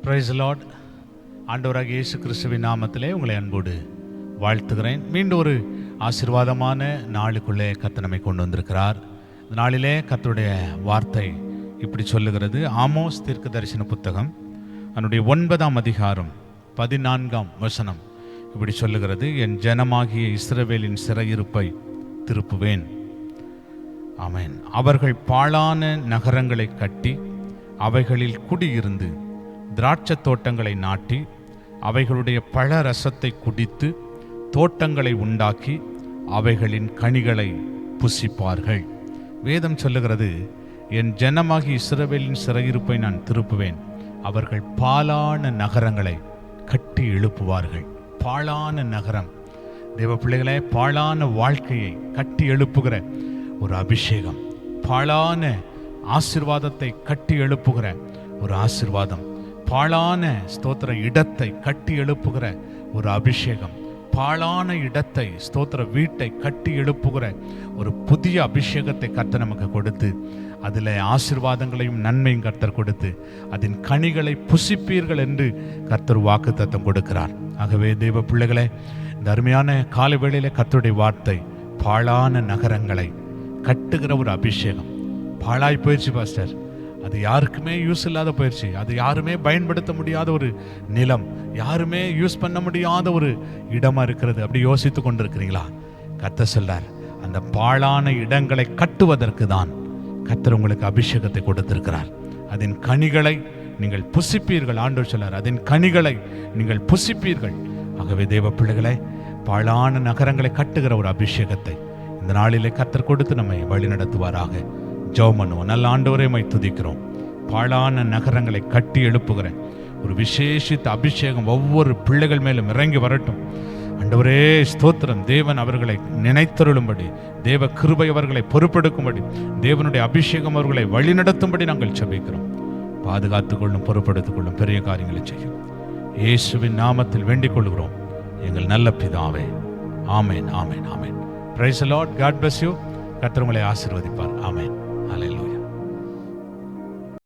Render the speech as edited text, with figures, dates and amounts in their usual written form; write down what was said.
Price Lord. ஆண்டவராகிய இயேசு கிறிஸ்துவின் நாமத்திலே உங்களை அன்போடு வாழ்த்துகிறேன். மீண்டும் ஒரு ஆசீர்வாதமான நாளுக்குள்ளே கர்த்தர் நம்மை கொண்டு வந்திருக்கிறார். இந்த நாளிலே கர்த்தருடைய வார்த்தை இப்படி சொல்லுகிறது. ஆமோஸ் தீர்க்கதரிசன புத்தகம் அதனுடைய 9ஆம் அதிகாரம் 14ஆம் வசனம் இப்படி சொல்லுகிறது. என் ஜனமாகிய இஸ்ரவேலின் சிறையிருப்பை திருப்புவேன். ஆமென். அவர்கள் பாழான நகரங்களை கட்டி அவைகளில் குடியிருந்து திராட்சை தோட்டங்களை நாட்டி அவைகளுடைய பழ ரசத்தை குடித்து தோட்டங்களை உண்டாக்கி அவைகளின் கனிகளை புசிப்பார்கள். வேதம் சொல்லுகிறது, என் ஜனமாகி இஸ்ரவேலின் சிறையிருப்பை நான் திருப்புவேன். அவர்கள் பாழான நகரங்களை கட்டி எழுப்புவார்கள். பாழான நகரம், தேவ பிள்ளைகளே, பாழான வாழ்க்கையை கட்டி எழுப்புகிற ஒரு அபிஷேகம், பாழான ஆசீர்வாதத்தை கட்டி எழுப்புகிற ஒரு ஆசீர்வாதம், பாழான ஸ்தோத்திர இடத்தை கட்டி எழுப்புகிற ஒரு அபிஷேகம், பாழான இடத்தை ஸ்தோத்திர வீட்டை கட்டி எழுப்புகிற ஒரு புதிய அபிஷேகத்தை கர்த்தர் நமக்கு கொடுத்து அதில் ஆசீர்வாதங்களையும் நன்மையும் கர்த்தர் கொடுத்து அதன் கனிகளை புசிப்பீர்கள் என்று கர்த்தர் வாக்குத்தத்தம் கொடுக்கிறார். ஆகவே தேவ பிள்ளைகளே, இந்த அருமையான காலை வேளையிலே கர்த்தருடைய வார்த்தை பாழான நகரங்களை கட்டுகிற ஒரு அபிஷேகம். பாழாய் போயிடுச்சு பாஸ்டர், அது யாருக்குமே யூஸ் இல்லாத போயிடுச்சு, அது யாருமே பயன்படுத்த முடியாத ஒரு நிலம், யாருமே யூஸ் பண்ண முடியாத ஒரு இடமா இருக்கிறது, அப்படி யோசித்து கொண்டிருக்கிறீங்களா? கர்த்தர் சொல்றார், அந்த பாழான இடங்களை கட்டுவதற்கு தான் கர்த்தர் உங்களுக்கு அபிஷேகத்தை கொடுத்திருக்கிறார். அதன் கனிகளை நீங்கள் புசிப்பீர்கள். ஆண்டவர் சொல்றார், அதன் கனிகளை நீங்கள் புசிப்பீர்கள். ஆகவே தேவ பிள்ளைகளை, பாழான நகரங்களை கட்டுகிற ஒரு அபிஷேகத்தை இந்த நாளிலே கர்த்தர் கொடுத்து நம்மை வழி நடத்துவாராக. ஜெபம் பண்ணுவோம். நல்ல ஆண்டவரே, மை துதிக்கிறோம். பாழான நகரங்களை கட்டி எழுப்புகிற ஒரு விசேஷித்த அபிஷேகம் ஒவ்வொரு பிள்ளைகள் மேலும் இறங்கி வரட்டும். ஆண்டவரே ஸ்தோத்திரம். தேவன் அவர்களை நினைத்தருளும்படி, தேவ கிருபை அவர்களை பொறுப்பெடுக்கும்படி, தேவனுடைய அபிஷேகம் அவர்களை வழிநடத்தும்படி நாங்கள் ஜெபிக்கிறோம். பாதுகாத்துக் கொள்ளும், பொறுப்படுத்திக் கொள்ளும், பெரிய காரியங்களை செய்யும். இயேசுவின் நாமத்தில் வேண்டிக் கொள்கிறோம் எங்கள் நல்ல பிதாவே. ஆமேன், ஆமேன், ஆமேன். Praise the lord. God bless you. கர்த்தர் உங்களை ஆசீர்வதிப்பார். ஆமேன்.